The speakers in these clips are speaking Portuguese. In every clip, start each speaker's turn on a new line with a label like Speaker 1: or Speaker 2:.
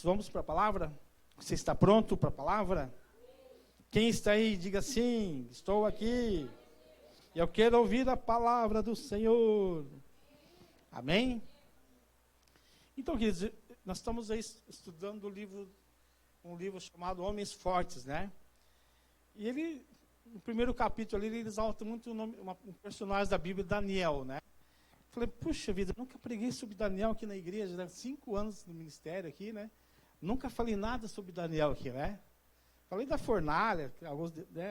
Speaker 1: Vamos para a palavra? Você está pronto para a palavra? Quem está aí, diga sim, estou aqui. Eu quero ouvir a palavra do Senhor. Amém? Então, queridos, nós estamos aí estudando um livro chamado Homens Fortes, né? E ele, no primeiro capítulo ali, ele exalta muito um personagem da Bíblia, Daniel, né? Falei, puxa vida, eu nunca preguei sobre Daniel aqui na igreja, né? 5 anos no ministério aqui, né? Nunca falei nada sobre Daniel aqui, né? Falei da fornalha,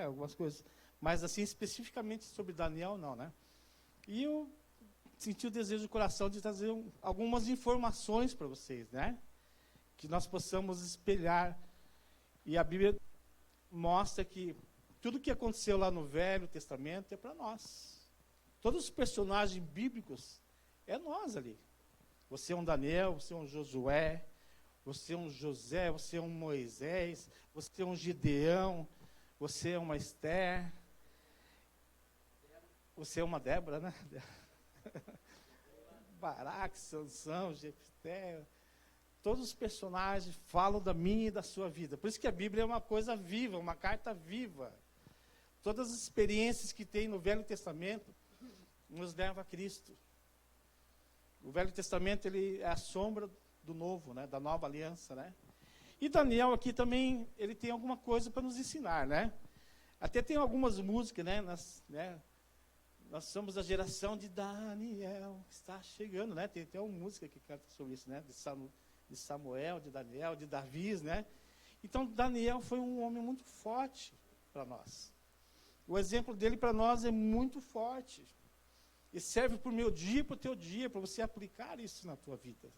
Speaker 1: algumas coisas, mas assim, especificamente sobre Daniel, não, né? E eu senti o desejo do coração de trazer algumas informações para vocês, né? Que nós possamos espelhar. E a Bíblia mostra que tudo que aconteceu lá no Velho Testamento é para nós. Todos os personagens bíblicos é nós ali. Você é um Daniel, você é um Josué, você é um José, você é um Moisés, você é um Gideão, você é uma Esther, você é uma Débora, né? Baraque, Sansão, Jefté. Todos os personagens falam da minha e da sua vida. Por isso que a Bíblia é uma coisa viva, uma carta viva. Todas as experiências que tem no Velho Testamento nos levam a Cristo. O Velho Testamento ele é a sombra do novo, né, da nova aliança, né? E Daniel aqui também, ele tem alguma coisa para nos ensinar, né? Até tem algumas músicas, né? Nós somos a geração de Daniel, que está chegando, né? Tem até uma música que canta sobre isso, né? De Samuel, de Daniel, de Davi, né? Então, Daniel foi um homem muito forte para nós. O exemplo dele para nós é muito forte. E serve para o meu dia e para o teu dia, para você aplicar isso na tua vida.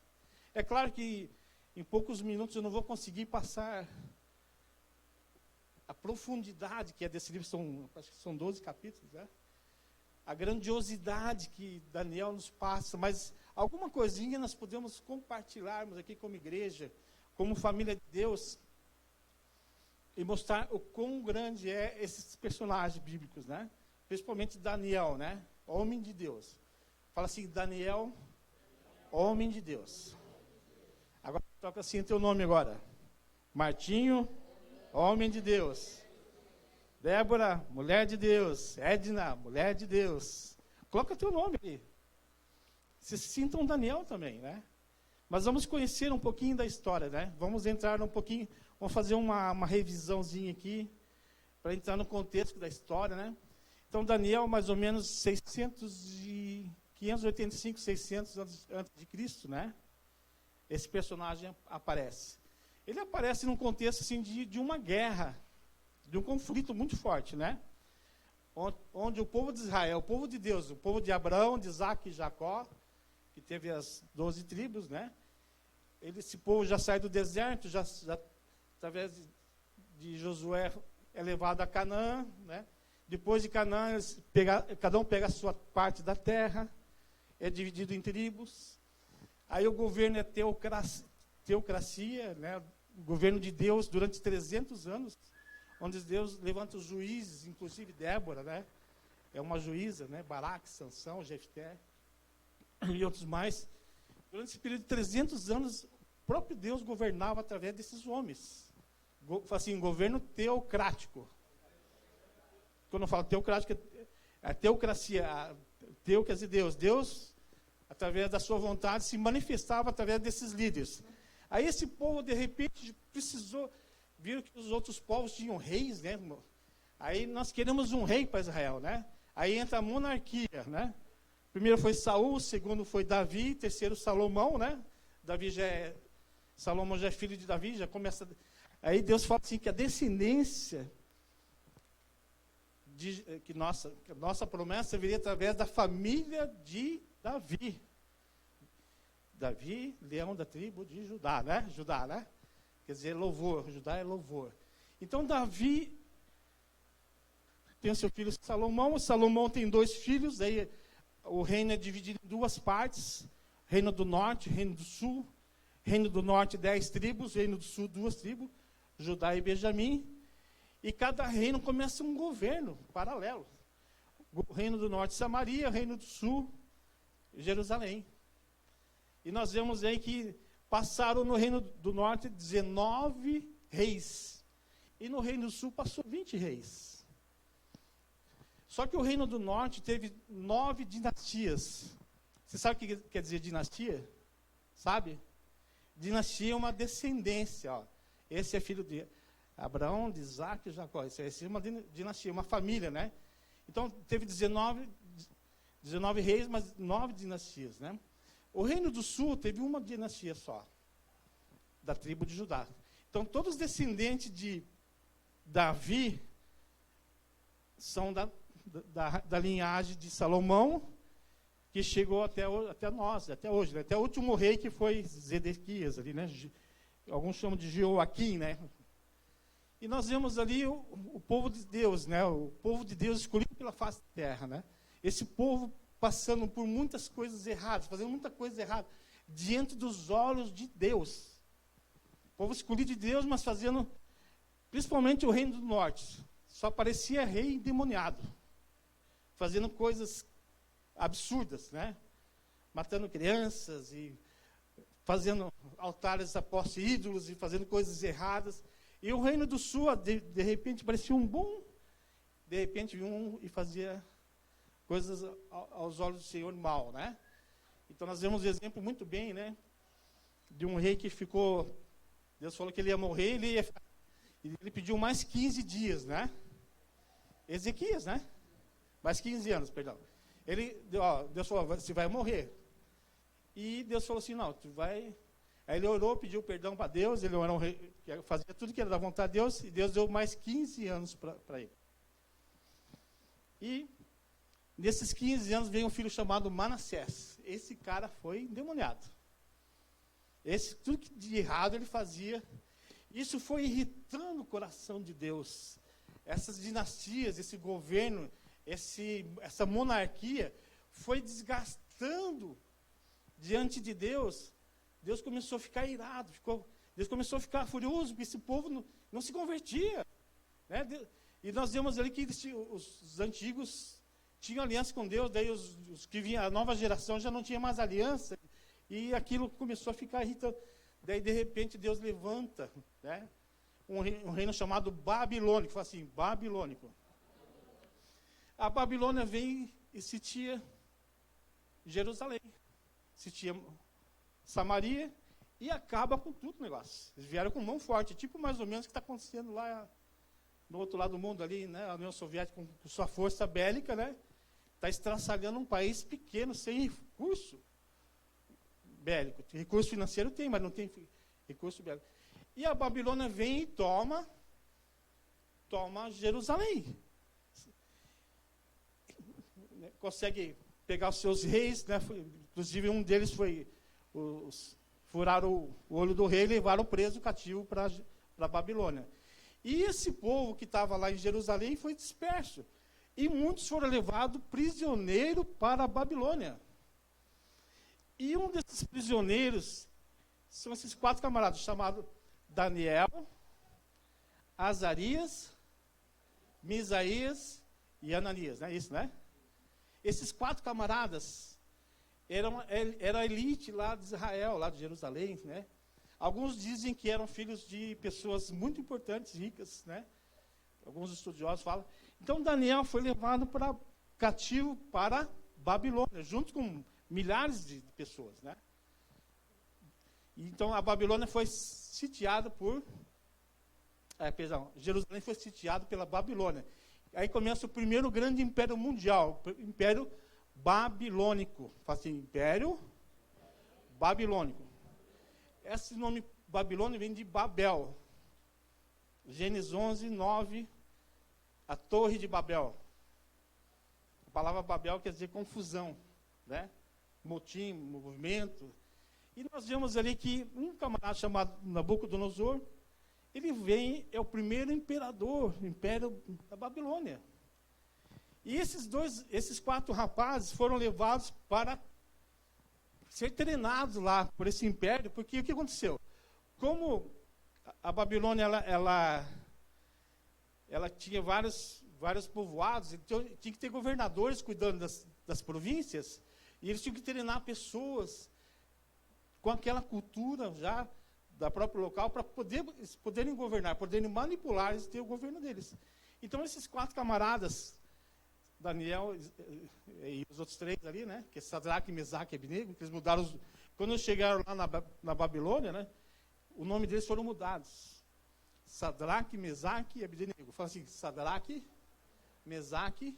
Speaker 1: É claro que em poucos minutos eu não vou conseguir passar a profundidade que é desse livro, acho que são 12 capítulos, né? A grandiosidade que Daniel nos passa, mas alguma coisinha nós podemos compartilharmos aqui como igreja, como família de Deus, e mostrar o quão grande é esses personagens bíblicos, né? Principalmente Daniel, né? Homem de Deus. Fala assim, Daniel, homem de Deus. Agora toca assim o teu nome agora. Martinho, homem de Deus. Débora, mulher de Deus. Edna, mulher de Deus. Coloca teu nome aí. Se sintam Daniel também, né? Mas vamos conhecer um pouquinho da história, né? Vamos entrar um pouquinho, vamos fazer uma revisãozinha aqui, para entrar no contexto da história, né? Então, Daniel, mais ou menos 585, 600 antes de Cristo, né? Esse personagem aparece. Ele aparece num contexto assim, de uma guerra, de um conflito muito forte, né? Onde o povo de Israel, o povo de Deus, o povo de Abraão, de Isaac e Jacó, que teve as 12 tribos, né? Esse povo já sai do deserto, já através de Josué é levado a Canaã, né? Depois de Canaã, cada um pega a sua parte da terra, é dividido em tribos. Aí o governo é teocracia, né? O governo de Deus durante 300 anos, onde Deus levanta os juízes, inclusive Débora, né? É uma juíza, né? Baraque, Sansão, Jefté e outros mais. Durante esse período de 300 anos, o próprio Deus governava através desses homens. Assim, governo teocrático. Quando eu falo teocrático, é a teocracia, teu quer dizer Deus. Deus, através da sua vontade, se manifestava através desses líderes. Aí esse povo, de repente, viram que os outros povos tinham reis, né? Aí nós queremos um rei para Israel, né? Aí entra a monarquia, né? Primeiro foi Saul, segundo foi Davi, terceiro Salomão, né? Salomão já é filho de Davi, já começa... Aí Deus fala assim que a descendência... que nossa promessa viria através da família de Davi. Davi, leão da tribo de Judá, né? Judá, né? Quer dizer, louvor. Judá é louvor. Então, Davi tem o seu filho Salomão. Salomão tem 2 filhos. Aí o reino é dividido em 2 partes. Reino do norte, reino do sul. Reino do norte, 10 tribos. Reino do sul, 2 tribos. Judá e Benjamim. E cada reino começa um governo paralelo. O reino do norte, Samaria, o reino do sul, Jerusalém. E nós vemos aí que passaram no Reino do Norte 19 reis. E no Reino do Sul passou 20 reis. Só que o Reino do Norte teve 9 dinastias. Você sabe o que quer dizer dinastia? Sabe? Dinastia é uma descendência. Ó. Esse é filho de Abraão, de Isaac e Jacó. Essa é uma dinastia, uma família, né? Então, teve 19 reis, mas 9 dinastias, né? O Reino do Sul teve uma dinastia só, da tribo de Judá. Então, todos os descendentes de Davi são da linhagem de Salomão, que chegou até nós, até hoje, né? Até o último rei, que foi Zedequias, ali, né? Alguns chamam de Jeoaquim, né? E nós vemos ali o povo de Deus, né? O povo de Deus escolhido pela face da terra, né? Esse povo passando por muitas coisas erradas, fazendo muita coisa errada, diante dos olhos de Deus. O povo escolhido de Deus, mas fazendo, principalmente o Reino do Norte, só parecia rei endemoniado, fazendo coisas absurdas, né? Matando crianças e fazendo altares após ídolos e fazendo coisas erradas. E o Reino do Sul, de repente, parecia um bom, de repente, e fazia coisas aos olhos do Senhor mal, né? Então, nós vemos um exemplo muito bem, né? De um rei que ficou, Deus falou que ele ia morrer, ele pediu mais 15 dias, né? Ezequias, né? Mais 15 anos, perdão. Deus falou, você vai morrer. E Deus falou assim, não, tu vai... Aí ele orou, pediu perdão para Deus, ele era um rei, fazia tudo que era da vontade de Deus, e Deus deu mais 15 anos para ele. E nesses 15 anos veio um filho chamado Manassés. Esse cara foi endemoniado. Tudo que de errado ele fazia. Isso foi irritando o coração de Deus. Essas dinastias, esse governo, essa monarquia foi desgastando diante de Deus. Deus começou a ficar irado, Deus começou a ficar furioso, porque esse povo não se convertia. Né? E nós vemos ali que os antigos tinham aliança com Deus, daí os que vinham, a nova geração já não tinha mais aliança, e aquilo começou a ficar irritante. Daí, de repente, Deus levanta, né, um reino chamado Babilônico, fala assim, babilônico. A Babilônia vem e sitia Jerusalém, sitia Samaria, e acaba com tudo o negócio. Eles vieram com mão forte, tipo mais ou menos o que está acontecendo lá no outro lado do mundo, ali, né, a União Soviética com sua força bélica, né, está estraçalhando um país pequeno, sem recurso bélico. Recurso financeiro tem, mas não tem recurso bélico. E a Babilônia vem e toma Jerusalém. Consegue pegar os seus reis, né, inclusive um deles foi furaram o olho do rei e levaram preso cativo para a Babilônia. E esse povo que estava lá em Jerusalém foi disperso. E muitos foram levados prisioneiros para a Babilônia. E um desses prisioneiros são esses 4 camaradas, chamados Daniel, Azarias, Misaías e Ananias. Não é isso, né? Esses 4 camaradas era a elite lá de Israel, lá de Jerusalém, né? Alguns dizem que eram filhos de pessoas muito importantes, ricas, né? Alguns estudiosos falam. Então, Daniel foi levado cativo para Babilônia, junto com milhares de pessoas, né? Então, a Babilônia foi sitiada Jerusalém foi sitiada pela Babilônia. Aí começa o primeiro grande império mundial, o Império Babilônico. Fala assim, Império Babilônico. Esse nome Babilônia vem de Babel. Gênesis 11, 9, a Torre de Babel. A palavra Babel quer dizer confusão, né? Motim, movimento. E nós vemos ali que um camarada chamado Nabucodonosor, ele é o primeiro imperador, o império da Babilônia. E esses 4 rapazes foram levados para ser treinados lá por esse império, porque o que aconteceu? Como a Babilônia ela tinha vários povoados, então tinha que ter governadores cuidando das províncias, e eles tinham que treinar pessoas com aquela cultura já da própria local, para poderem governar, poderem manipular o governo deles. Então, esses 4 camaradas, Daniel e os outros 3 ali, né, que é Sadraque, Mesaque e Abednego, que eles mudaram, quando eles chegaram lá na Babilônia, né, o nome deles foram mudados. Sadraque, Mesaque e Abednego. Fala assim, Sadraque, Mesaque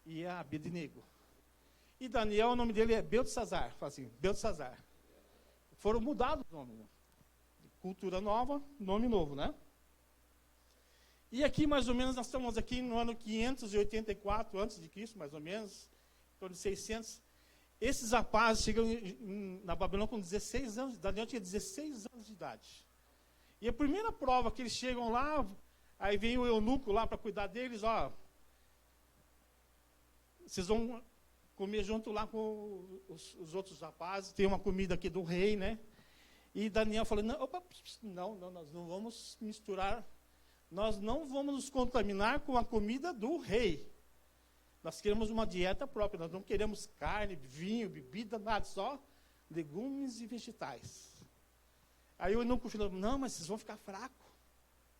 Speaker 1: e Abednego. E Daniel, o nome dele é Beltesazar. Fala assim, Beltesazar. Foram mudados o nome, né? Cultura nova, nome novo, né? E aqui, mais ou menos, nós estamos aqui no ano 584 a.C., mais ou menos, em torno de 600. Esses rapazes chegam na Babilônia com 16 anos, Daniel tinha 16 anos de idade. E a primeira prova que eles chegam lá, aí vem o eunuco lá para cuidar deles, ó, vocês vão comer junto lá com os outros rapazes, tem uma comida aqui do rei, né? E Daniel falou, não, nós não vamos misturar, nós não vamos nos contaminar com a comida do rei. Nós queremos uma dieta própria, nós não queremos carne, vinho, bebida, nada, só legumes e vegetais. Aí o eunuco falou, não, mas vocês vão ficar fracos,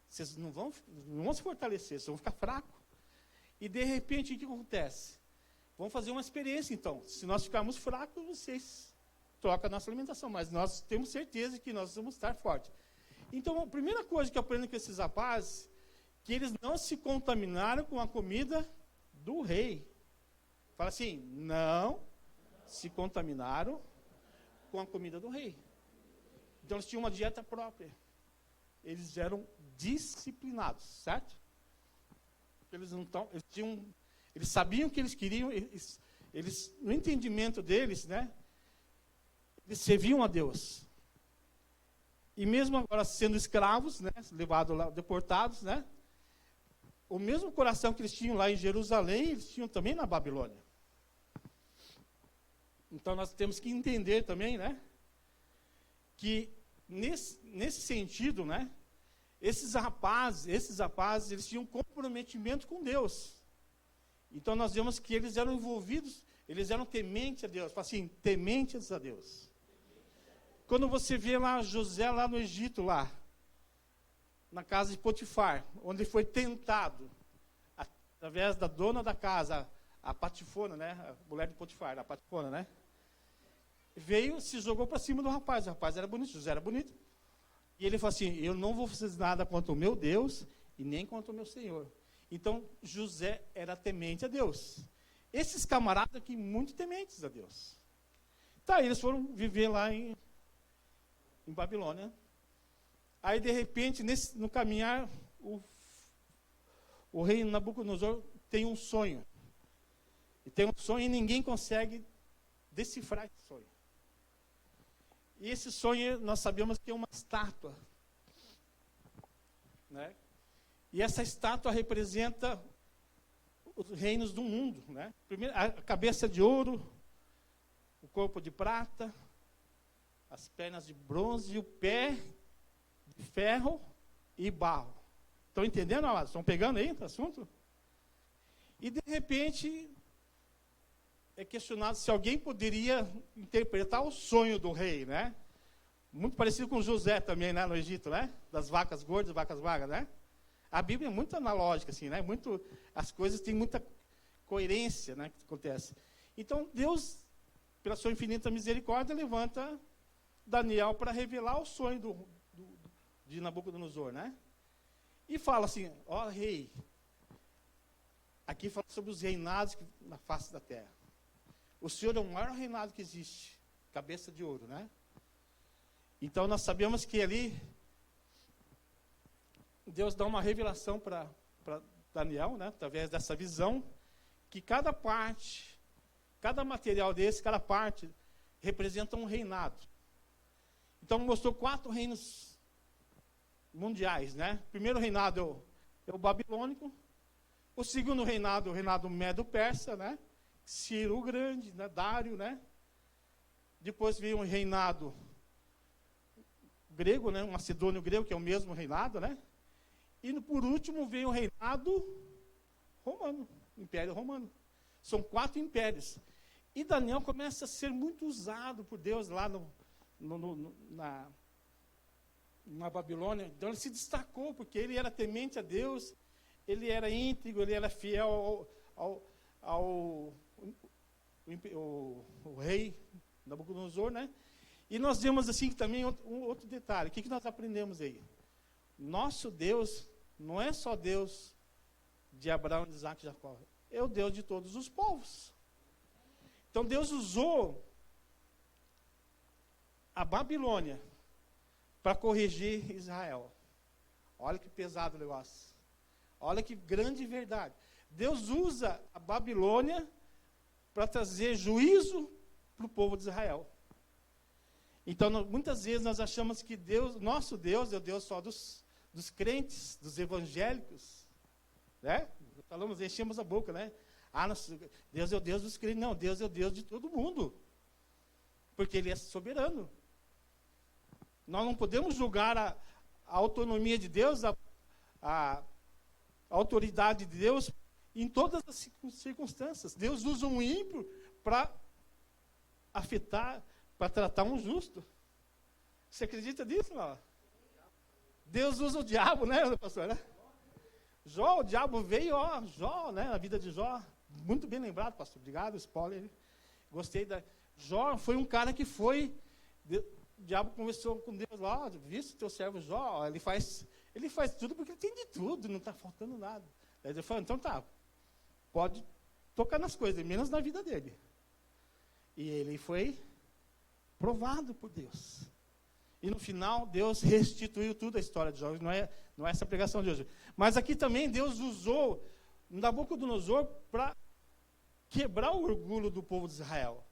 Speaker 1: vocês não vão se fortalecer, vocês vão ficar fracos. E de repente, o que acontece? Vamos fazer uma experiência então, se nós ficarmos fracos, vocês troca a nossa alimentação, mas nós temos certeza que nós vamos estar fortes. Então, a primeira coisa que eu aprendo com esses rapazes, que eles não se contaminaram com a comida do rei. Fala assim, não se contaminaram com a comida do rei. Então, eles tinham uma dieta própria. Eles eram disciplinados, certo? Eles sabiam o que eles queriam, eles, no entendimento deles, né? Eles serviam a Deus. E mesmo agora sendo escravos, né, levados lá, deportados, né, o mesmo coração que eles tinham lá em Jerusalém, eles tinham também na Babilônia. Então nós temos que entender também, né, que nesse sentido, né, esses rapazes, eles tinham um comprometimento com Deus. Então nós vemos que eles eram envolvidos, eles eram tementes a Deus, fala assim, tementes a Deus. Quando você vê lá José lá no Egito, lá, na casa de Potifar, onde ele foi tentado, através da dona da casa, a Patifona, né, a mulher de Potifar, a Patifona, né, veio, se jogou para cima do rapaz, o rapaz era bonito, José era bonito, e ele falou assim, eu não vou fazer nada contra o meu Deus, e nem contra o meu Senhor. Então, José era temente a Deus. Esses camaradas aqui, muito tementes a Deus. Tá, eles foram viver lá em Babilônia. Aí, de repente, no caminhar, o rei Nabucodonosor tem um sonho. E tem um sonho e ninguém consegue decifrar esse sonho. E esse sonho, nós sabemos que é uma estátua. Né? E essa estátua representa os reinos do mundo. Né? Primeiro, a cabeça de ouro, o corpo de prata, as pernas de bronze e o pé de ferro e barro. Estão entendendo, amados? Estão pegando aí o assunto? E, de repente, é questionado se alguém poderia interpretar o sonho do rei, né? Muito parecido com José também, né, no Egito, né? Das vacas gordas e vacas magras, né? A Bíblia é muito analógica, assim, né? As coisas têm muita coerência, né, que acontece. Então, Deus, pela sua infinita misericórdia, levanta Daniel para revelar o sonho de Nabucodonosor, né? E fala assim, ó rei, aqui fala sobre os reinados na face da terra. O Senhor é o maior reinado que existe, cabeça de ouro, né? Então nós sabemos que ali, Deus dá uma revelação para Daniel, né? Através dessa visão, que cada parte, cada material desse, cada parte, representa um reinado. Então mostrou 4 reinos mundiais, né? O primeiro reinado é o babilônico, o segundo reinado, o reinado medo-persa, né? Ciro o Grande, né? Dário, né? Depois veio um reinado grego, né? Um macedônio grego, que é o mesmo reinado, né? E por último veio o reinado romano, Império Romano. São 4 impérios. E Daniel começa a ser muito usado por Deus lá na Babilônia. Então ele se destacou, porque ele era temente a Deus, ele era íntegro, ele era fiel ao rei Nabucodonosor, né? E nós vemos assim também um outro detalhe. O que nós aprendemos aí? Nosso Deus não é só Deus de Abraão, de Isaac e Jacó. É o Deus de todos os povos. Então Deus usou a Babilônia para corrigir Israel. Olha que pesado o negócio. Olha que grande verdade. Deus usa a Babilônia para trazer juízo para o povo de Israel. Então, muitas vezes nós achamos que nosso Deus é o Deus só dos crentes, dos evangélicos. Né? Falamos, enchemos a boca, né? Deus é o Deus dos crentes. Não, Deus é o Deus de todo mundo. Porque Ele é soberano. Nós não podemos julgar a autonomia de Deus, a autoridade de Deus em todas as circunstâncias. Deus usa um ímpio para afetar, para tratar um justo. Você acredita nisso, não? Deus usa o diabo, né, pastor? Jó, o diabo veio, Jó, né, na vida de Jó. Muito bem lembrado, pastor. Obrigado, spoiler. Gostei da... Jó foi um cara que foi... O diabo conversou com Deus lá, visto teu servo Jó, ele faz tudo porque ele tem de tudo, não está faltando nada. Aí ele falou, então tá, pode tocar nas coisas, menos na vida dele. E ele foi provado por Deus. E no final, Deus restituiu tudo a história de Jó. Não é essa a pregação de hoje. Mas aqui também Deus usou Nabucodonosor para quebrar o orgulho do povo de Israel.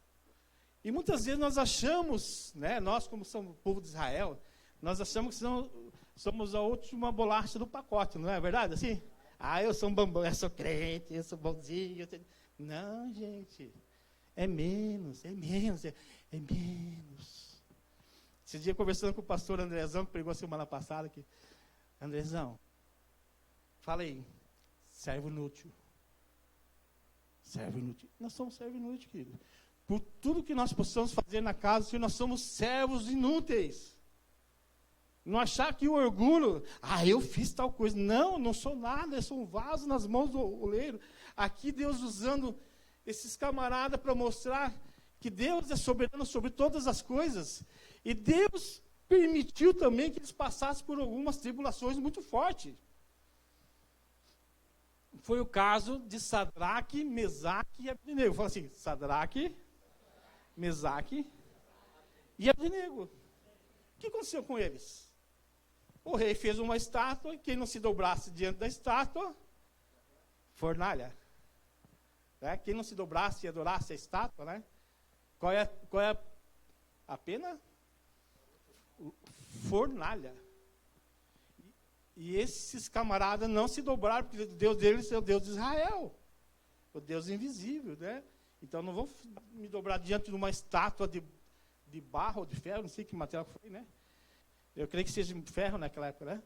Speaker 1: E muitas vezes nós achamos, né, nós como somos o povo de Israel, nós achamos que somos a última bolacha do pacote, não é verdade? Assim? Eu sou um bambão, eu sou crente, eu sou bonzinho. Não, gente, é menos. Esse dia conversando com o pastor Andrezão, que pregou a semana passada, que Andrezão, fala aí, servo inútil. Servo inútil. Nós somos servo inútil, querido. Por tudo que nós possamos fazer na casa, se nós somos servos inúteis. Não achar que o orgulho, eu fiz tal coisa. Não sou nada, eu sou um vaso nas mãos do oleiro. Aqui Deus usando esses camaradas para mostrar que Deus é soberano sobre todas as coisas. E Deus permitiu também que eles passassem por algumas tribulações muito fortes. Foi o caso de Sadraque, Mesaque e Abdenego. Fala assim, Sadraque, Mesaque e Abdenego. O que aconteceu com eles? O rei fez uma estátua, e quem não se dobrasse diante da estátua, fornalha. Né? Quem não se dobrasse e adorasse a estátua, né? Qual é a pena? Fornalha. E esses camaradas não se dobraram, porque o Deus deles é o Deus de Israel, o Deus invisível, né? Então, não vou me dobrar diante de uma estátua de barro ou de ferro, não sei que material foi, né? Eu creio que seja ferro naquela época, né?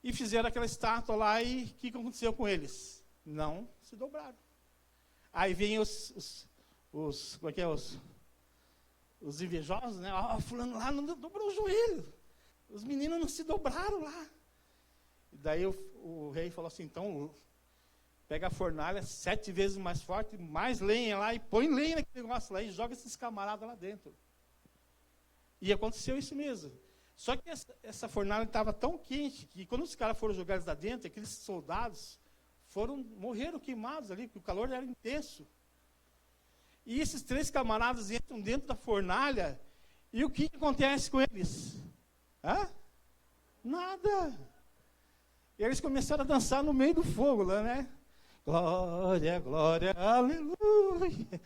Speaker 1: E fizeram aquela estátua lá, e o que aconteceu com eles? Não se dobraram. Aí vem como é que é, os invejosos, né? Fulano lá não dobrou o joelho. Os meninos não se dobraram lá. E daí o rei falou assim, então, pega a fornalha 7 vezes mais forte, mais lenha lá, e põe lenha naquele negócio lá, e joga esses camaradas lá dentro. E aconteceu isso mesmo. Só que essa fornalha estava tão quente, que quando os caras foram jogados lá dentro, aqueles soldados morreram queimados ali, porque o calor era intenso. E esses 3 camaradas entram dentro da fornalha, e o que acontece com eles? Nada. E eles começaram a dançar no meio do fogo lá, né? Glória, glória, aleluia.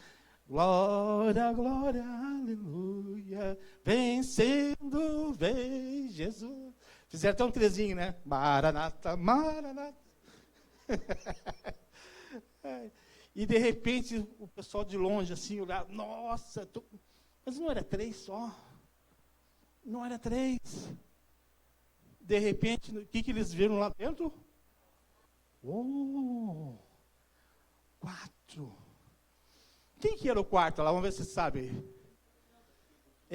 Speaker 1: Glória, glória, aleluia. Vencendo, vem Jesus. Fizeram até um trezinho, né? Maranata, Maranata. E de repente o pessoal de longe assim olhava, nossa, mas não era 3 só. Não era 3. De repente, o que eles viram lá dentro? 4. Quem que era o quarto lá? Vamos ver se você sabe.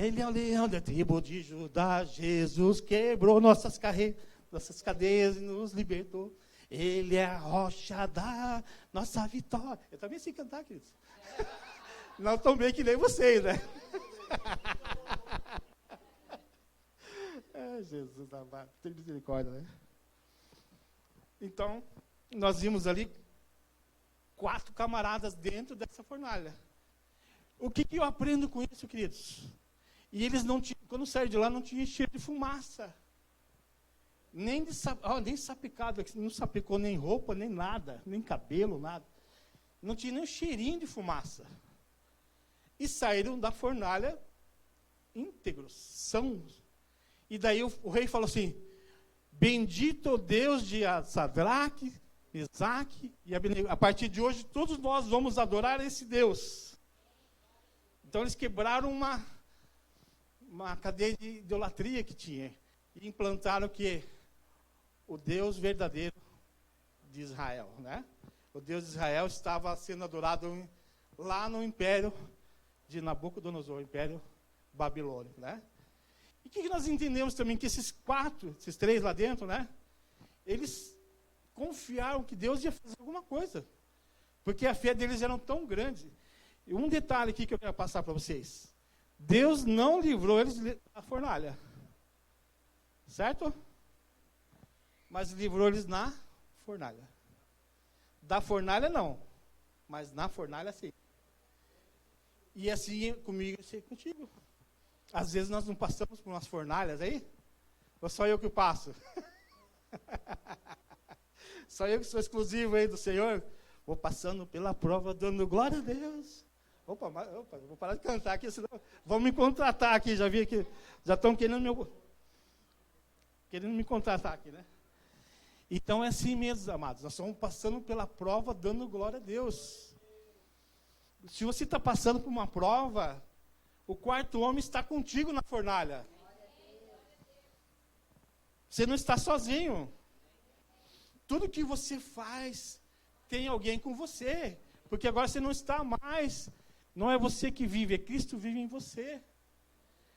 Speaker 1: Ele é o leão da tribo de Judá. Jesus quebrou nossas cadeias e nos libertou. Ele é a rocha da nossa vitória. Eu também sei cantar, queridos. Não tão bem que nem vocês, né? Jesus amado, tem misericórdia, né? Então, nós vimos ali 4 camaradas dentro dessa fornalha. O que eu aprendo com isso, queridos? E eles não tinham, quando saíram de lá, não tinha cheiro de fumaça. Nem sapicado, não sapicou nem roupa, nem nada, nem cabelo, nada. Não tinha nem cheirinho de fumaça. E saíram da fornalha íntegros, sãos. E daí o rei falou assim: bendito o Deus de Sadraque, Mesaque e Abednego. A partir de hoje, todos nós vamos adorar esse Deus. Então, eles quebraram uma cadeia de idolatria que tinha. E implantaram o quê? O Deus verdadeiro de Israel, né? O Deus de Israel estava sendo adorado lá no império de Nabucodonosor, o império babilônico, né? E o que nós entendemos também? Que esses 3 lá dentro, né? Eles confiaram que Deus ia fazer alguma coisa. Porque a fé deles era tão grande. E um detalhe aqui que eu quero passar para vocês. Deus não livrou eles da fornalha. Certo? Mas livrou eles na fornalha. Da fornalha não. Mas na fornalha sim. E assim comigo e assim contigo. Às vezes nós não passamos por umas fornalhas aí? Ou só eu que passo? Só eu que sou exclusivo aí do Senhor? Vou passando pela prova, dando glória a Deus. Opa, vou parar de cantar aqui, senão vão me contratar aqui, já vi que já estão querendo me contratar aqui, né? Então é assim mesmo, amados, nós estamos passando pela prova, dando glória a Deus. Se você está passando por uma prova, o 4º homem está contigo na fornalha. Você não está sozinho. Tudo que você faz, tem alguém com você. Porque agora você não está mais, não é você que vive, é Cristo vive em você.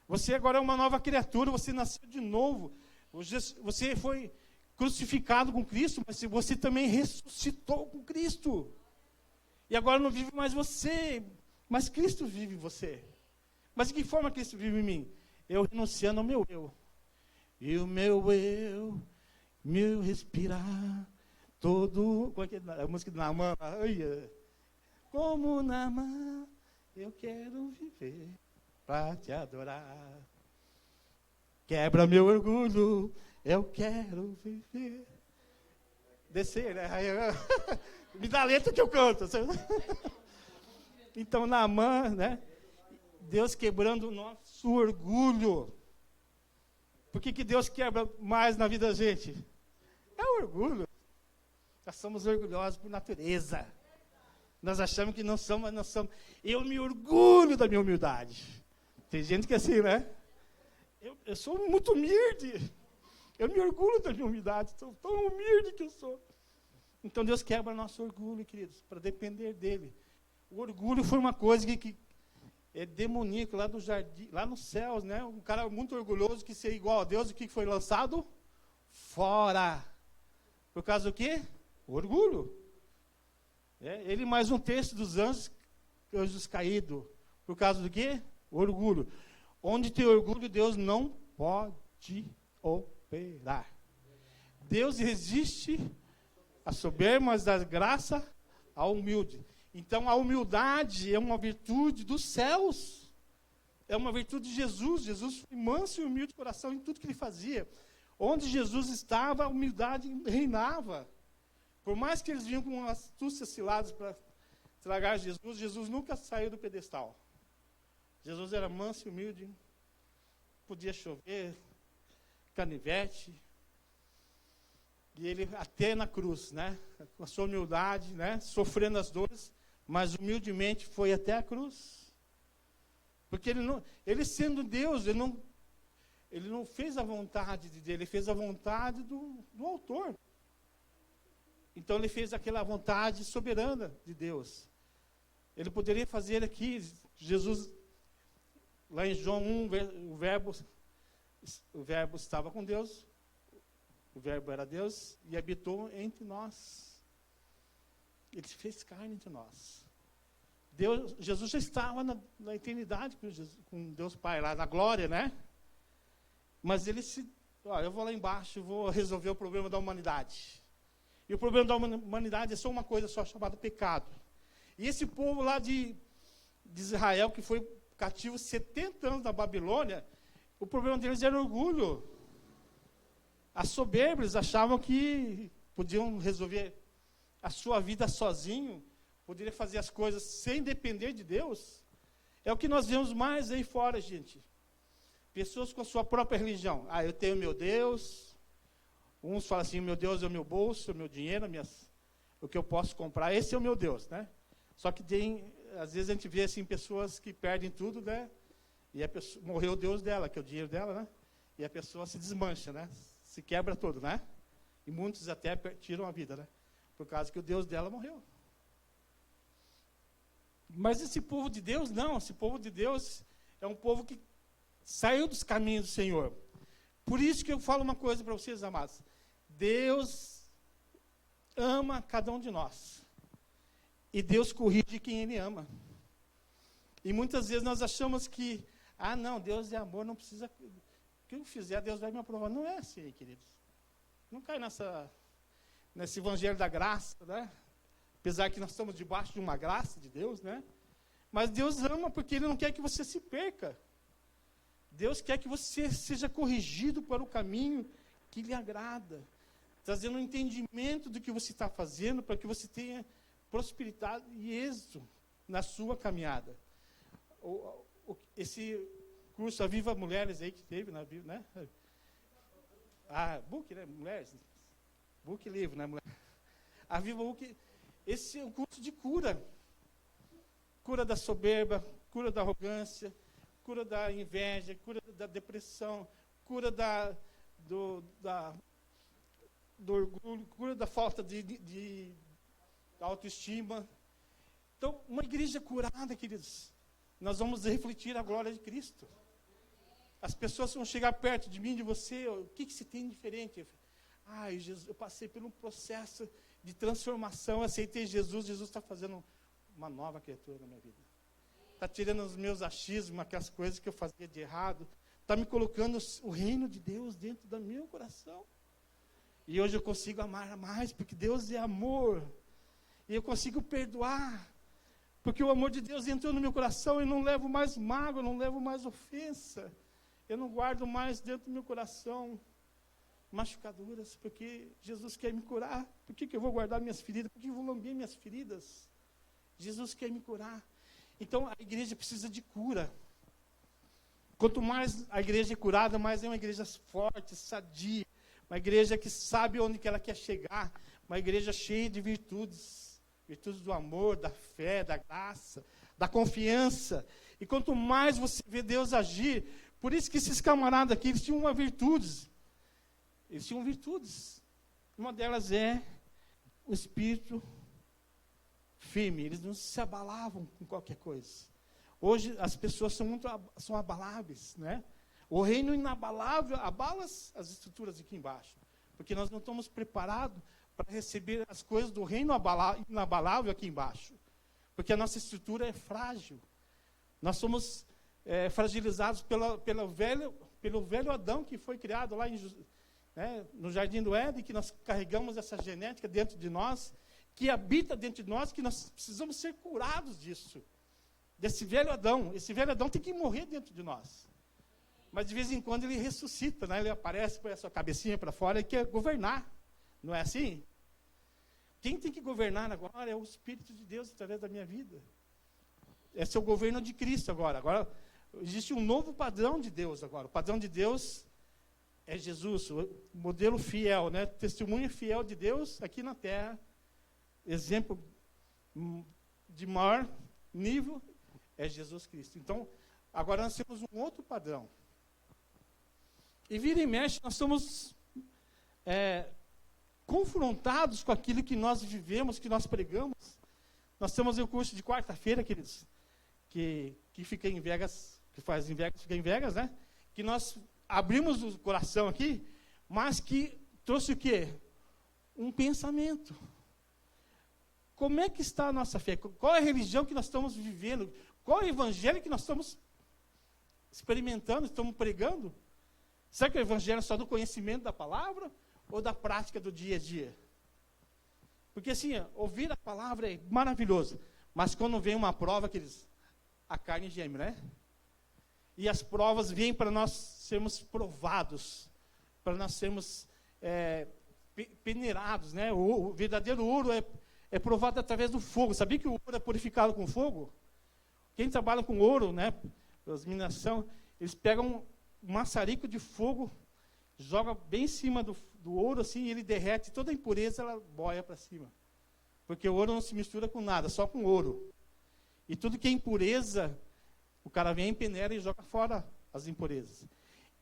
Speaker 1: Você agora é uma nova criatura, você nasceu de novo. Você foi crucificado com Cristo, mas você também ressuscitou com Cristo. E agora não vive mais você, mas Cristo vive em você. Mas de que forma Cristo vive em mim? Eu renunciando ao meu eu. E o meu respirar, todo... Como é que é a música do Naamã? Como Naamã, eu quero viver para te adorar. Quebra meu orgulho, eu quero viver. Descer, né? Me dá a letra que eu canto. Então, Naamã, né? Deus quebrando o nosso orgulho. Por que Deus quebra mais na vida da gente? É o orgulho. Nós somos orgulhosos por natureza. Nós achamos que não somos, mas nós somos. Eu me orgulho da minha humildade. Tem gente que é assim, né? Eu sou muito humilde. Eu me orgulho da minha humildade. Sou tão humilde que eu sou. Então Deus quebra nosso orgulho, queridos, para depender dele. O orgulho foi uma coisa que é demoníaco lá do jardim, lá nos céus, né? Um cara muito orgulhoso que ser igual a Deus, o que foi lançado? Fora. Por causa do quê? Orgulho. Ele mais um terço dos anjos caídos. Por causa do quê? Orgulho. Onde tem orgulho, Deus não pode operar. Deus resiste a soberba, mas dá graça ao humilde. Então, a humildade é uma virtude dos céus. É uma virtude de Jesus. Jesus foi manso e humilde de coração em tudo que ele fazia. Onde Jesus estava, a humildade reinava. Por mais que eles vinham com astúcias ciladas para estragar Jesus, Jesus nunca saiu do pedestal. Jesus era manso e humilde. Podia chover, canivete. E ele até na cruz, né? Com a sua humildade, né? Sofrendo as dores, mas humildemente foi até a cruz. Porque ele sendo Deus, ele não fez a vontade de Deus, ele fez a vontade do autor. Então ele fez aquela vontade soberana de Deus. Ele poderia fazer aqui, Jesus Lá em João 1, o verbo estava com Deus, o verbo era Deus e habitou entre nós. Ele se fez carne entre nós. Jesus já estava na eternidade com Deus Pai, lá na glória, né? Mas ele eu vou lá embaixo, vou resolver o problema da humanidade. E o problema da humanidade é só uma coisa só, chamada pecado. E esse povo lá de Israel, que foi cativo 70 anos na Babilônia, o problema deles era orgulho. A soberba, eles achavam que podiam resolver a sua vida sozinho, poderiam fazer as coisas sem depender de Deus. É o que nós vemos mais aí fora, gente. Pessoas com a sua própria religião. Eu tenho meu Deus. Uns falam assim, meu Deus é o meu bolso, é o meu dinheiro, o que eu posso comprar, esse é o meu Deus, né? Só que às vezes a gente vê assim, pessoas que perdem tudo, né? E a pessoa, morreu o Deus dela, que é o dinheiro dela, né? E a pessoa se desmancha, né? Se quebra todo, né? E muitos até tiram a vida, né? Por causa que o Deus dela morreu. Mas esse povo de Deus, não. Esse povo de Deus é um povo que saiu dos caminhos do Senhor. Por isso que eu falo uma coisa para vocês, amados. Deus ama cada um de nós. E Deus corrige quem Ele ama. E muitas vezes nós achamos que, não, Deus é amor, não precisa... O que eu fizer, Deus vai me aprovar. Não é assim, queridos. Não cai nesse evangelho da graça, né? Apesar que nós estamos debaixo de uma graça de Deus, né? Mas Deus ama porque Ele não quer que você se perca. Deus quer que você seja corrigido para o caminho que lhe agrada, trazendo um entendimento do que você está fazendo, para que você tenha prosperidade e êxito na sua caminhada. Esse curso Aviva Mulheres aí que teve, né? Book, né? Mulheres. Book livro, né? Aviva Book. Esse é um curso de cura. Cura da soberba, cura da arrogância, cura da inveja, cura da depressão, cura do orgulho, cura da falta de autoestima. Então, uma igreja curada, queridos, nós vamos refletir a glória de Cristo. As pessoas vão chegar perto de mim, de você, o que se tem diferente? Jesus, eu passei por um processo de transformação, aceitei Jesus está fazendo uma nova criatura na minha vida. Está tirando os meus achismos, aquelas coisas que eu fazia de errado, está me colocando o reino de Deus dentro do meu coração. E hoje eu consigo amar mais, porque Deus é amor. E eu consigo perdoar, porque o amor de Deus entrou no meu coração e não levo mais mágoa, não levo mais ofensa. Eu não guardo mais dentro do meu coração machucaduras, porque Jesus quer me curar. Por que eu vou guardar minhas feridas? Por que eu vou lamber minhas feridas? Jesus quer me curar. Então, a igreja precisa de cura. Quanto mais a igreja é curada, mais é uma igreja forte, sadia. Uma igreja que sabe onde que ela quer chegar. Uma igreja cheia de virtudes. Virtudes do amor, da fé, da graça, da confiança. E quanto mais você vê Deus agir, por isso que esses camaradas aqui, eles tinham uma virtude. Eles tinham virtudes. Uma delas é o espírito firme. Eles não se abalavam com qualquer coisa. Hoje as pessoas são abaláveis, né? O reino inabalável abala as estruturas aqui embaixo. Porque nós não estamos preparados para receber as coisas do reino inabalável aqui embaixo. Porque a nossa estrutura é frágil. Nós somos fragilizados pelo velho Adão que foi criado lá no Jardim do Éden, que nós carregamos essa genética dentro de nós, que habita dentro de nós, que nós precisamos ser curados disso. Desse velho Adão. Esse velho Adão tem que morrer dentro de nós. Mas de vez em quando ele ressuscita, né? Ele aparece, põe a sua cabecinha para fora e quer governar. Não é assim? Quem tem que governar agora é o Espírito de Deus através da minha vida. Esse é o governo de Cristo agora. Agora existe um novo padrão de Deus agora. O padrão de Deus é Jesus, o modelo fiel, né? Testemunha fiel de Deus aqui na terra. Exemplo de maior nível é Jesus Cristo. Então, agora nós temos um outro padrão. E vira e mexe, nós somos confrontados com aquilo que nós vivemos, que nós pregamos. Nós temos o curso de quarta-feira, queridos, que fica em Vegas, que faz em Vegas, fica em Vegas, né? Que nós abrimos o coração aqui, mas que trouxe o quê? Um pensamento. Como é que está a nossa fé? Qual é a religião que nós estamos vivendo? Qual é o evangelho que nós estamos experimentando, estamos pregando? Será que o evangelho é só do conhecimento da palavra ou da prática do dia a dia? Porque assim, ouvir a palavra é maravilhoso, mas quando vem uma prova, a carne geme, né? E as provas vêm para nós sermos provados, para nós sermos peneirados, né? O verdadeiro ouro é provado através do fogo. Sabia que o ouro é purificado com fogo? Quem trabalha com ouro, né? As mineração, eles pegam um maçarico de fogo, joga bem em cima do ouro, assim, e ele derrete, toda a impureza ela boia para cima. Porque o ouro não se mistura com nada, só com ouro. E tudo que é impureza, o cara vem, peneira e joga fora as impurezas.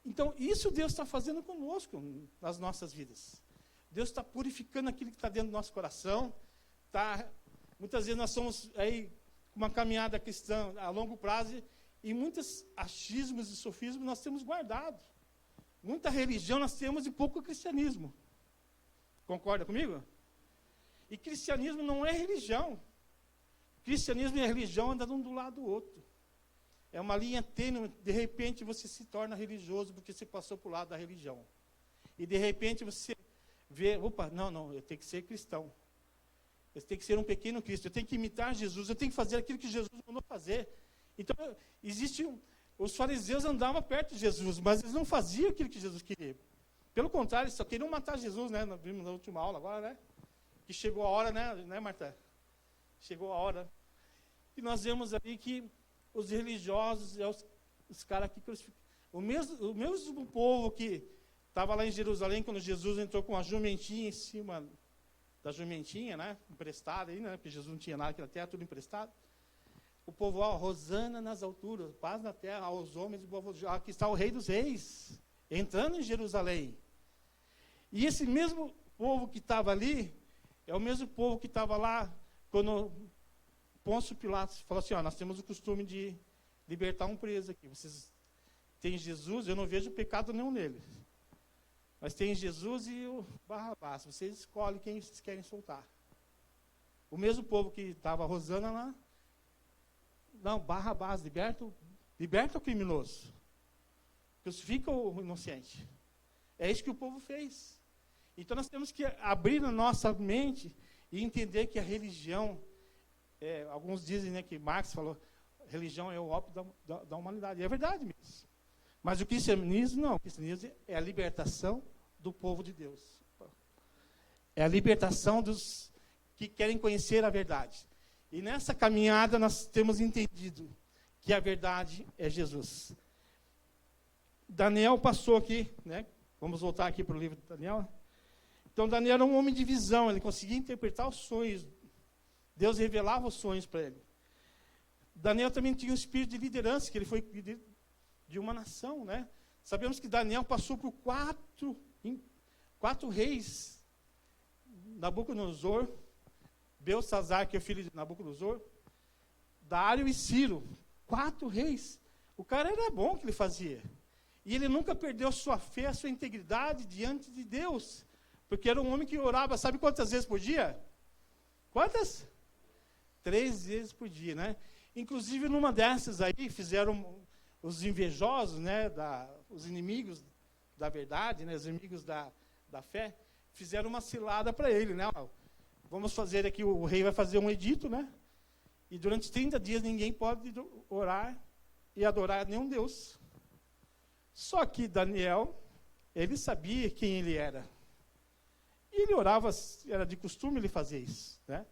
Speaker 1: Então, isso Deus está fazendo conosco, nas nossas vidas. Deus está purificando aquilo que está dentro do nosso coração. Muitas vezes nós somos aí uma caminhada cristã a longo prazo, e muitos achismos e sofismos nós temos guardado. Muita religião nós temos e pouco cristianismo. Concorda comigo? E cristianismo não é religião. Cristianismo e a religião andam um do lado do outro. É uma linha tênue, de repente você se torna religioso porque você passou para o lado da religião. E de repente você vê, não, eu tenho que ser cristão. Eu tenho que ser um pequeno Cristo, eu tenho que imitar Jesus, eu tenho que fazer aquilo que Jesus mandou fazer. Então, os fariseus andavam perto de Jesus, mas eles não faziam aquilo que Jesus queria. Pelo contrário, eles só queriam matar Jesus, né? Nós vimos na última aula agora, né? Que chegou a hora, né, Marta? Chegou a hora. E nós vemos ali que os religiosos, os caras que crucificaram. O mesmo povo que estava lá em Jerusalém, quando Jesus entrou com a jumentinha em cima da jumentinha, né? Emprestada aí, né? Porque Jesus não tinha nada aqui na terra, tudo emprestado. O povo, Rosana nas alturas, paz na terra aos homens, aqui está o Rei dos Reis, entrando em Jerusalém. E esse mesmo povo que estava ali, é o mesmo povo que estava lá, quando Pôncio Pilatos falou assim, nós temos o costume de libertar um preso aqui. Vocês têm Jesus, eu não vejo pecado nenhum nele. Mas tem Jesus e o Barrabás, vocês escolhem quem vocês querem soltar. O mesmo povo que estava Rosana lá, não, Barrabás, liberta o criminoso. Crucifica o inocente. É isso que o povo fez. Então nós temos que abrir a nossa mente e entender que a religião, alguns dizem, né, que Marx falou, religião é o ópio da humanidade. E é verdade mesmo. Mas o cristianismo não. O cristianismo é a libertação do povo de Deus. É a libertação dos que querem conhecer a verdade. E nessa caminhada nós temos entendido que a verdade é Jesus. Daniel passou aqui, né? Vamos voltar aqui para o livro de Daniel. Então Daniel era um homem de visão, ele conseguia interpretar os sonhos. Deus revelava os sonhos para ele. Daniel também tinha um espírito de liderança, que ele foi líder de uma nação, né? Sabemos que Daniel passou por quatro reis. Nabucodonosor, Belsazar, que é o filho de Nabucodonosor, Dário e Ciro. 4 reis. O cara era bom o que ele fazia. E ele nunca perdeu sua fé, a sua integridade diante de Deus. Porque era um homem que orava, sabe quantas vezes por dia? Quantas? 3 vezes por dia, né? Inclusive, numa dessas aí, fizeram os invejosos, né, os inimigos da verdade, né, os inimigos da fé, fizeram uma cilada para ele, né? Vamos fazer aqui, o rei vai fazer um edito, né? E durante 30 dias ninguém pode orar e adorar nenhum Deus. Só que Daniel, ele sabia quem ele era. E ele orava, era de costume ele fazer isso, né?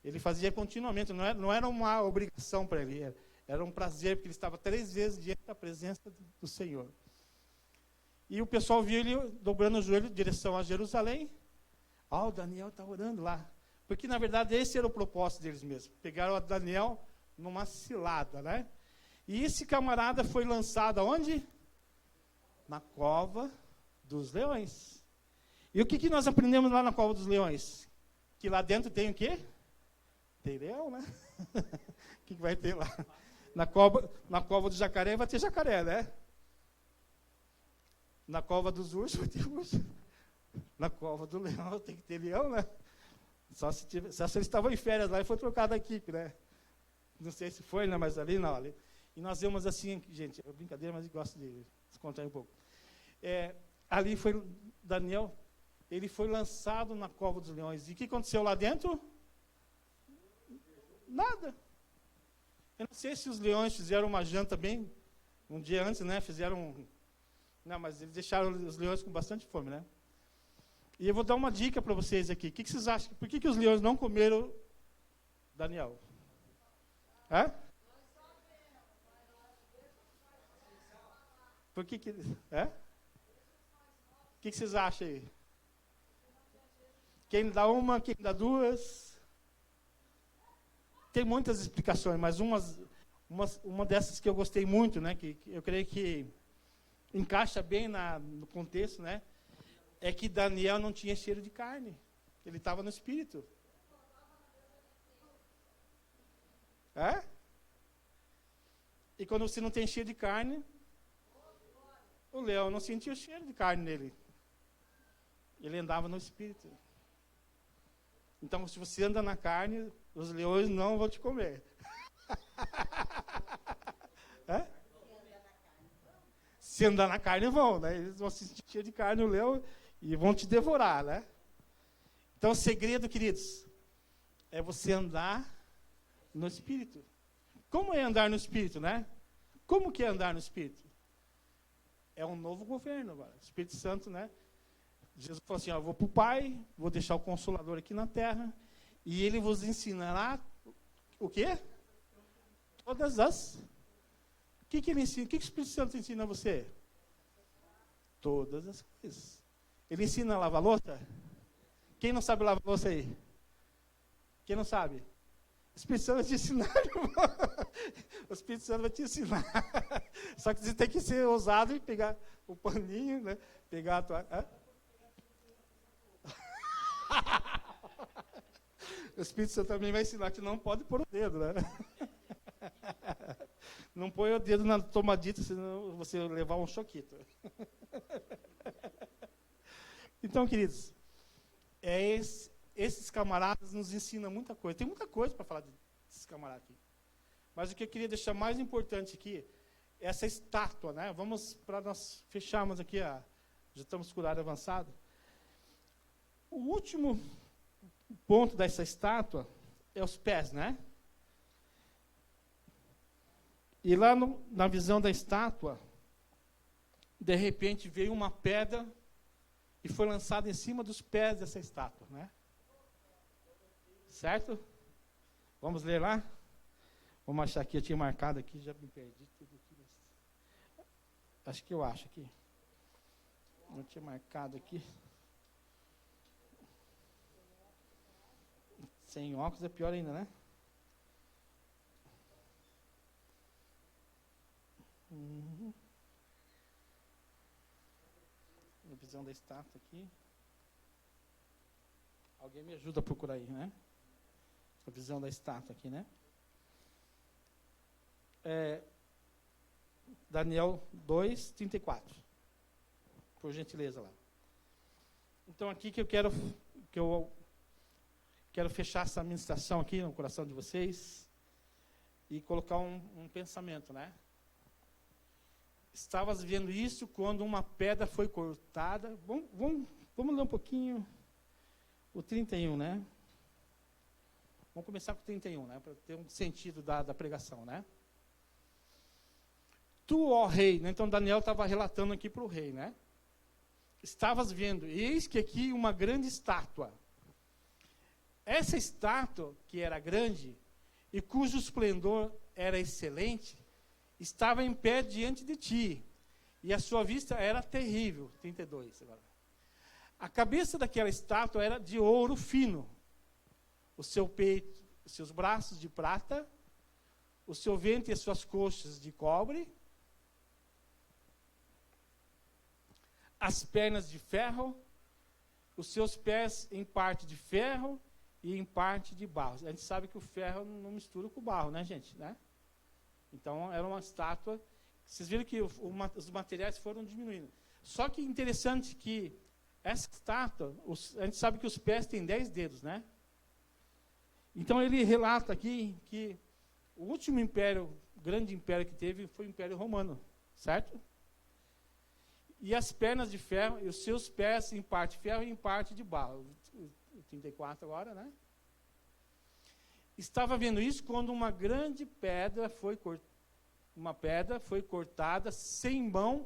Speaker 1: Ele fazia continuamente, não era uma obrigação para ele, era um prazer, porque ele estava 3 vezes diante da presença do Senhor. E o pessoal viu ele dobrando o joelho em direção a Jerusalém. O Daniel está orando lá. Porque, na verdade, esse era o propósito deles mesmos. Pegaram o Daniel numa cilada, né? E esse camarada foi lançado aonde? Na cova dos leões. E o que nós aprendemos lá na cova dos leões? Que lá dentro tem o quê? Tem leão, né? O que vai ter lá? Na cova do jacaré vai ter jacaré, né? Na cova dos ursos vai ter urso. Na cova do leão tem que ter leão, né? Só se eles estavam em férias lá e foi trocada a equipe, né? Não sei se foi, né? Mas ali não. Ali. E nós vemos assim, gente, é brincadeira, mas eu gosto de descontar um pouco. Ali foi Daniel, ele foi lançado na cova dos leões. E o que aconteceu lá dentro? Nada. Eu não sei se os leões fizeram uma janta bem, um dia antes, né? Não, mas eles deixaram os leões com bastante fome, né? E eu vou dar uma dica para vocês aqui. O que vocês acham? Por que os leões não comeram Daniel? Hã? Por que é? O que vocês acham aí? Quem dá uma, quem dá duas? Tem muitas explicações, mas uma dessas que eu gostei muito, né, que eu creio que encaixa bem no contexto, né, é que Daniel não tinha cheiro de carne. Ele estava no espírito. É? E quando você não tem cheiro de carne, o leão não sentia o cheiro de carne nele. Ele andava no espírito. Então, se você anda na carne, os leões não vão te comer. É? Se andar na carne, vão, né? Eles vão sentir cheiro de carne, o leão, e vão te devorar, né? Então, o segredo, queridos, é você andar no espírito. Como é andar no espírito, né? Como que é andar no espírito? É um novo governo agora. O Espírito Santo, né? Jesus falou assim, eu vou para o Pai, vou deixar o Consolador aqui na terra, e Ele vos ensinará o quê? Todas as... O que Ele ensina? O que o Espírito Santo ensina a você? Todas as coisas. Ele ensina a lavar louça? Quem não sabe lavar louça aí? Quem não sabe? O Espírito Santo vai te ensinar, irmão. O Espírito Santo vai te ensinar. Só que você tem que ser ousado e pegar o paninho, né? Pegar a tua... O Espírito Santo também vai ensinar que não pode pôr o dedo, né? Não põe o dedo na tomadita, senão você levar um choquito. Então, queridos, esses camaradas nos ensinam muita coisa. Tem muita coisa para falar desses camaradas aqui. Mas o que eu queria deixar mais importante aqui é essa estátua, né? Vamos, para nós fecharmos aqui, já estamos com o horário avançado. O último ponto dessa estátua é os pés, né? E lá na visão da estátua, de repente veio uma pedra e foi lançada em cima dos pés dessa estátua, né? Certo? Vamos ler lá? Vamos achar aqui, eu tinha marcado aqui, já me perdi tudo aqui. Acho que eu acho aqui. Eu tinha marcado aqui. Sem óculos é pior ainda, né? A visão da estátua aqui. Alguém me ajuda a procurar aí, né? A visão da estátua aqui, né? Daniel 2:34. Por gentileza lá. Então aqui que eu quero fechar essa ministração aqui no coração de vocês e colocar um pensamento, né? Estavas vendo isso quando uma pedra foi cortada. Vamos ler um pouquinho o 31, né? Vamos começar com o 31, né? Para ter um sentido da pregação, né? Tu, ó rei, né? Então Daniel estava relatando aqui para o rei, né? Estavas vendo, eis que aqui uma grande estátua. Essa estátua, que era grande e cujo esplendor era excelente, estava em pé diante de ti, e a sua vista era terrível. 32 agora. A cabeça daquela estátua era de ouro fino, o seu peito, os seus braços de prata, o seu ventre e as suas coxas de cobre, as pernas de ferro, os seus pés em parte de ferro e em parte de barro. A gente sabe que o ferro não mistura com o barro, né, gente? Né? Então, era uma estátua. Vocês viram que os materiais foram diminuindo. Só que interessante que essa estátua, a gente sabe que os pés têm 10 dedos, né? Então, ele relata aqui que o último império, o grande império que teve, foi o Império Romano, certo? E as pernas de ferro, e os seus pés em parte de ferro e em parte de barro. O 34 agora, né? Estava vendo isso quando uma grande pedra foi cortada sem mão,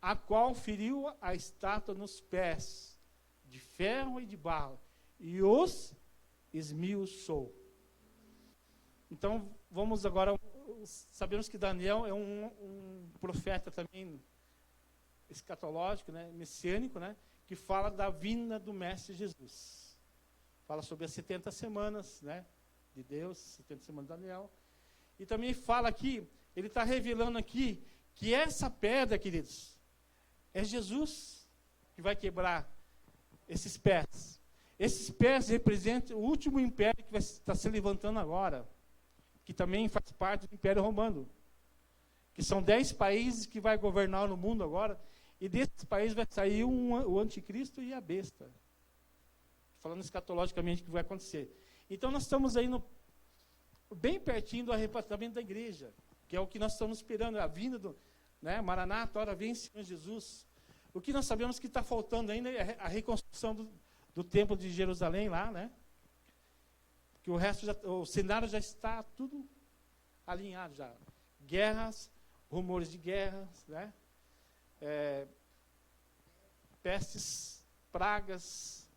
Speaker 1: a qual feriu a estátua nos pés, de ferro e de barro, e os esmiuçou. Então, vamos agora, sabemos que Daniel é um profeta também escatológico, né, messiânico, né, que fala da vinda do Mestre Jesus. Fala sobre as 70 semanas, né, de Deus, 70 semanas de Daniel. E também fala aqui, ele está revelando aqui, que essa pedra, queridos, é Jesus que vai quebrar esses pés. Esses pés representam o último império que vai estar se levantando agora, que também faz parte do Império Romano, que são 10 países que vai governar no mundo agora, e desses países vai sair o anticristo e a besta. Falando escatologicamente o que vai acontecer. Então, nós estamos aí bem pertinho do arrebatamento da igreja, que é o que nós estamos esperando, a vinda do, né, Maranata, ora vem Senhor Jesus. O que nós sabemos que está faltando ainda é a reconstrução do templo de Jerusalém lá, né? Que o resto, o cenário já está tudo alinhado já. Guerras, rumores de guerras, né? Pestes, pragas,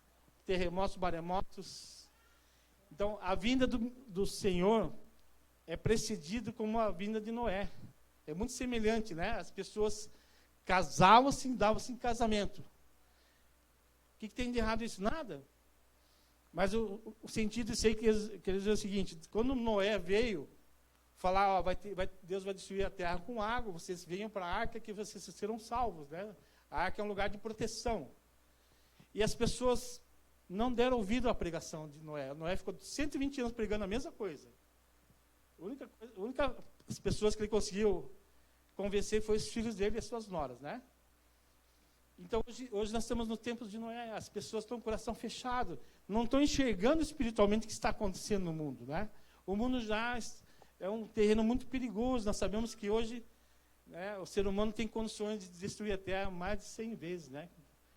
Speaker 1: terremotos, maremotos. Então, a vinda do Senhor é precedida como a vinda de Noé. É muito semelhante, né? As pessoas casavam-se, davam-se em casamento. O que tem de errado isso? Nada. Mas o sentido disso aí quer dizer o seguinte: quando Noé veio falar, ó, Deus vai destruir a terra com água, vocês venham para a arca que vocês serão salvos, né? A arca é um lugar de proteção. E as pessoas não deram ouvido à pregação de Noé. Noé ficou 120 anos pregando a mesma coisa. A única as pessoas que ele conseguiu convencer foi os filhos dele e as suas noras, né? Então, hoje nós estamos no tempo de Noé, as pessoas estão com o coração fechado, não estão enxergando espiritualmente o que está acontecendo no mundo, né? O mundo já é um terreno muito perigoso, nós sabemos que hoje, né, o ser humano tem condições de destruir a Terra mais de 100 vezes, né?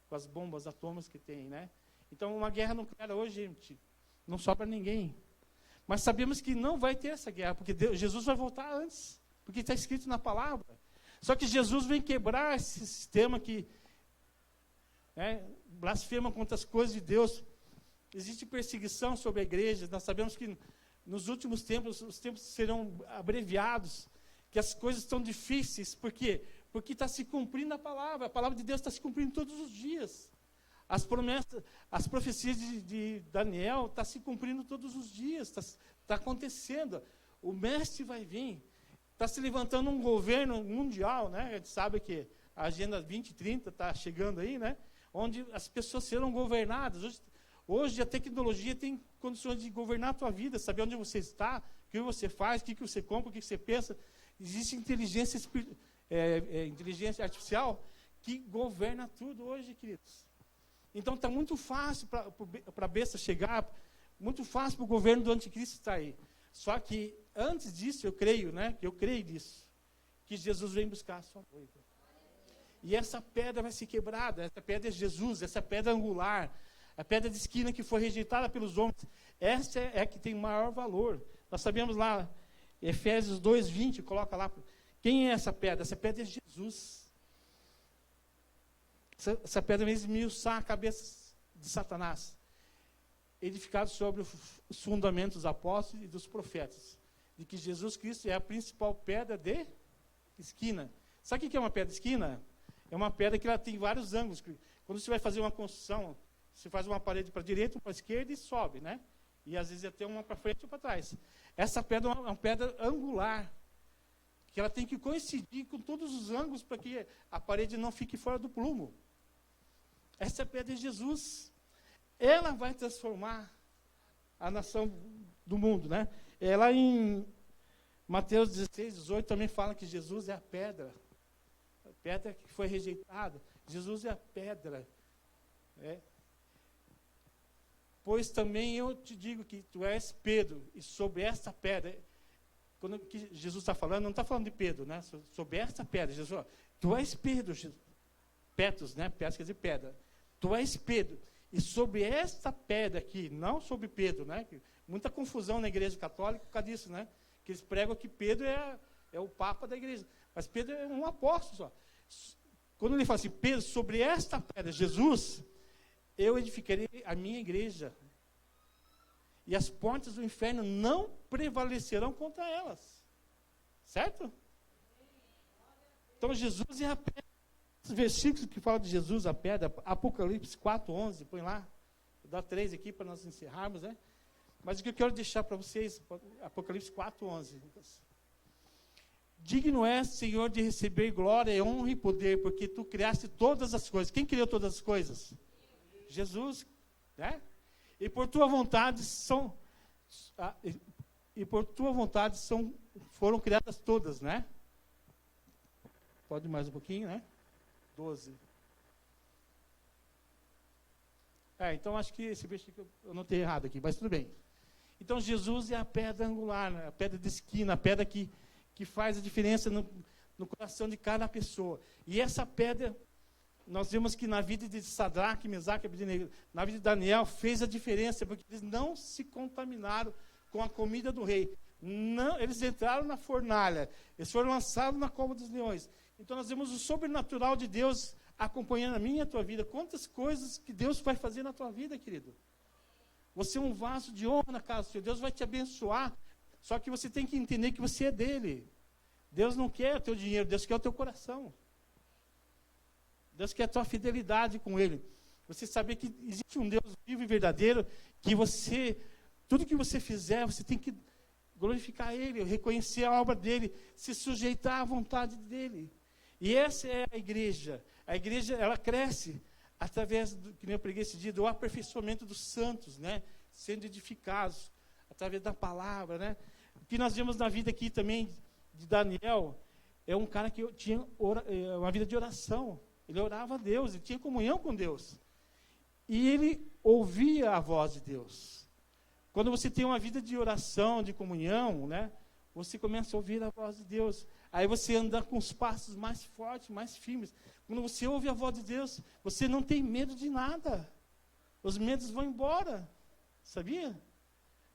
Speaker 1: Com as bombas atômicas que tem, né? Então, uma guerra nuclear hoje, gente, não sobra ninguém. Mas sabemos que não vai ter essa guerra, porque Jesus vai voltar antes, porque está escrito na palavra. Só que Jesus vem quebrar esse sistema que blasfema contra as coisas de Deus. Existe perseguição sobre a igreja. Nós sabemos que nos últimos tempos, os tempos serão abreviados, que as coisas estão difíceis. Por quê? Porque está se cumprindo a palavra de Deus está se cumprindo todos os dias. As promessas, as profecias de Daniel estão se cumprindo todos os dias, está acontecendo. O mestre vai vir, está se levantando um governo mundial, né? A gente sabe que a Agenda 2030 está chegando aí, né? Onde as pessoas serão governadas. Hoje a tecnologia tem condições de governar a tua vida, saber onde você está, o que você faz, o que você compra, o que você pensa. Existe inteligência artificial que governa tudo hoje, queridos. Então está muito fácil para a besta chegar, muito fácil para o governo do anticristo estar aí. Só que antes disso, eu creio nisso, que Jesus vem buscar a sua noiva. E essa pedra vai ser quebrada, essa pedra é Jesus, essa pedra angular, a pedra de esquina que foi rejeitada pelos homens, essa é a que tem maior valor. Nós sabemos lá, Efésios 2:20, coloca lá, quem é essa pedra? Essa pedra é Jesus. Essa pedra vai esmiuçar a cabeça de Satanás, edificado sobre os fundamentos dos apóstolos e dos profetas, de que Jesus Cristo é a principal pedra de esquina. Sabe o que é uma pedra de esquina? É uma pedra que ela tem vários ângulos. Quando você vai fazer uma construção, você faz uma parede para a direita, uma para a esquerda e sobe, né? E às vezes até uma para frente ou para trás. Essa pedra é uma pedra angular, que ela tem que coincidir com todos os ângulos para que a parede não fique fora do plumo. Essa pedra é Jesus. Ela vai transformar a nação do mundo, né? Ela Mateus 16, 18 também fala que Jesus é a pedra que foi rejeitada. Jesus é a pedra. Pois também eu te digo que tu és Pedro, e sobre esta pedra, quando que Jesus está falando, não está falando de Pedro, né? Sobre esta pedra, Jesus, tu és Pedro, Petros, né? Petros quer dizer pedra. Tu és Pedro, e sobre esta pedra aqui, não sobre Pedro, né? Muita confusão na igreja católica por causa disso, né? Que eles pregam que Pedro é o papa da igreja, mas Pedro é um apóstolo só. Quando ele fala assim, Pedro, sobre esta pedra, Jesus, eu edificarei a minha igreja, e as portas do inferno não prevalecerão contra elas. Certo? Então, Jesus é a pedra. Os versículos que falam de Jesus, a pedra, Apocalipse 4:11, põe lá, vou dar 3 aqui para nós encerrarmos, né? Mas o que eu quero deixar para vocês, Apocalipse 4:11. Digno és, Senhor, de receber glória, honra e poder, porque tu criaste todas as coisas. Quem criou todas as coisas? Jesus, né? E por tua vontade foram criadas todas, né? Pode mais um pouquinho, né? 12. Então acho que esse versículo eu não tenho errado aqui, mas tudo bem. Então Jesus é a pedra angular, né? A pedra de esquina, a pedra que faz a diferença no coração de cada pessoa. E essa pedra, nós vemos que na vida de Sadraque, Mesaque, Abednego, na vida de Daniel, fez a diferença, porque eles não se contaminaram com a comida do rei. Não, eles entraram na fornalha, eles foram lançados na cova dos leões. Então nós vemos o sobrenatural de Deus acompanhando a minha e a tua vida. Quantas coisas que Deus vai fazer na tua vida, querido. Você é um vaso de honra na casa do Senhor. Deus vai te abençoar. Só que você tem que entender que você é dele. Deus não quer o teu dinheiro, Deus quer o teu coração. Deus quer a tua fidelidade com ele. Você saber que existe um Deus vivo e verdadeiro, que tudo que você fizer, você tem que glorificar ele, reconhecer a obra dele, se sujeitar à vontade dele. E essa é a igreja. A igreja, ela cresce através, que nem eu preguei esse dia, do aperfeiçoamento dos santos, né? Sendo edificados, através da palavra, né? O que nós vemos na vida aqui também de Daniel, é um cara que tinha uma vida de oração. Ele orava a Deus, ele tinha comunhão com Deus. E ele ouvia a voz de Deus. Quando você tem uma vida de oração, de comunhão, né? Você começa a ouvir a voz de Deus. Aí você anda com os passos mais fortes, mais firmes. Quando você ouve a voz de Deus, você não tem medo de nada. Os medos vão embora. Sabia?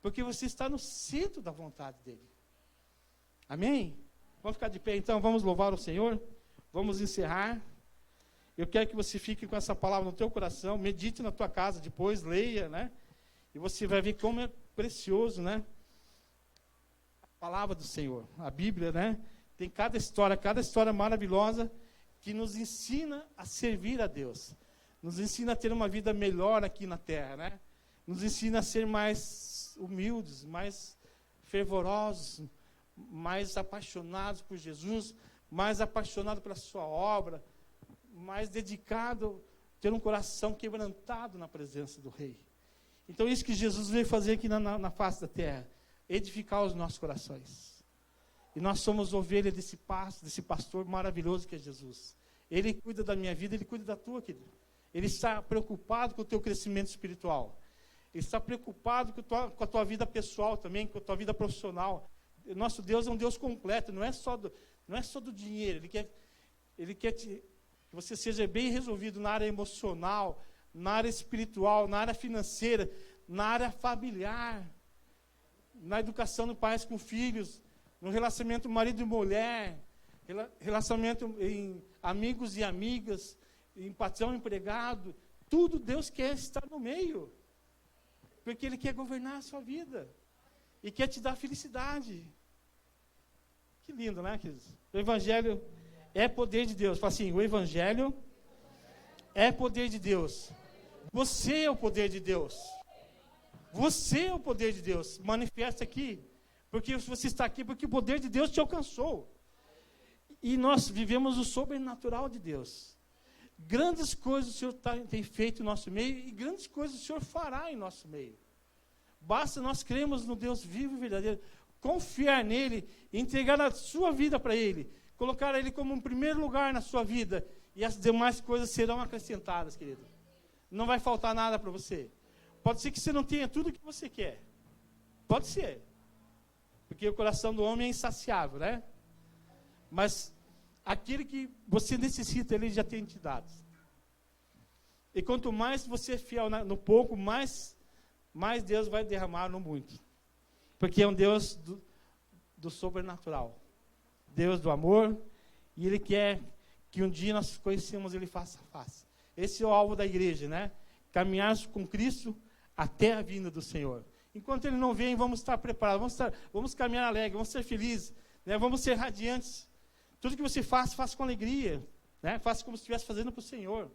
Speaker 1: Porque você está no centro da vontade dele. Amém? Vamos ficar de pé então, vamos louvar o Senhor. Vamos encerrar. Eu quero que você fique com essa palavra no teu coração. Medite na tua casa depois, leia, né? E você vai ver como é precioso, né? A palavra do Senhor, a Bíblia, né? Tem cada história maravilhosa que nos ensina a servir a Deus. Nos ensina a ter uma vida melhor aqui na terra, né? Nos ensina a ser mais humildes, mais fervorosos, mais apaixonados por Jesus, mais apaixonados pela sua obra, mais dedicado, ter um coração quebrantado na presença do Rei. Então, isso que Jesus veio fazer aqui na face da terra, edificar os nossos corações. E nós somos ovelha desse pastor maravilhoso que é Jesus. Ele cuida da minha vida, ele cuida da tua, querido. Ele está preocupado com o teu crescimento espiritual. Ele está preocupado com a tua vida pessoal também, com a tua vida profissional. Nosso Deus é um Deus completo, não é só do dinheiro. Ele quer que você seja bem resolvido na área emocional, na área espiritual, na área financeira, na área familiar, na educação dos pais com filhos, no relacionamento marido e mulher, relacionamento em amigos e amigas, em patrão e empregado. Tudo Deus quer estar no meio, porque Ele quer governar a sua vida e quer te dar felicidade. Que lindo, né, queridos? O Evangelho é poder de Deus. Fala assim, o Evangelho é poder de Deus. Você é o poder de Deus. Você é o poder de Deus. Manifesta aqui. Porque você está aqui porque o poder de Deus te alcançou. E nós vivemos o sobrenatural de Deus. Grandes coisas o Senhor tem feito em nosso meio e grandes coisas o Senhor fará em nosso meio. Basta nós crermos no Deus vivo e verdadeiro. confiar nele, entregar a sua vida para ele, colocar ele como um primeiro lugar na sua vida, e as demais coisas serão acrescentadas, querido. Não vai faltar nada para você. Pode ser que você não tenha tudo o que você quer. Pode ser. Porque o coração do homem é insaciável, né? Mas aquele que você necessita, ele já tem te dado. E quanto mais você é fiel no pouco, mais Deus vai derramar no muito. Porque é um Deus do sobrenatural. Deus do amor. E Ele quer que um dia nós conhecemos Ele face a face. Esse é o alvo da igreja, né? Caminhar com Cristo até a vinda do Senhor. Enquanto Ele não vem, vamos estar preparados, vamos caminhar alegre, vamos ser felizes, né? Vamos ser radiantes. Tudo que você faça com alegria, né? Faça como se estivesse fazendo para o Senhor.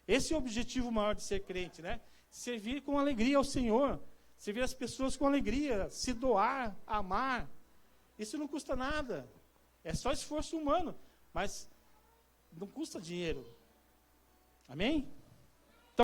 Speaker 1: Esse é o objetivo maior de ser crente, né? Servir com alegria ao Senhor, servir as pessoas com alegria, se doar, amar. Isso não custa nada, é só esforço humano, mas não custa dinheiro. Amém?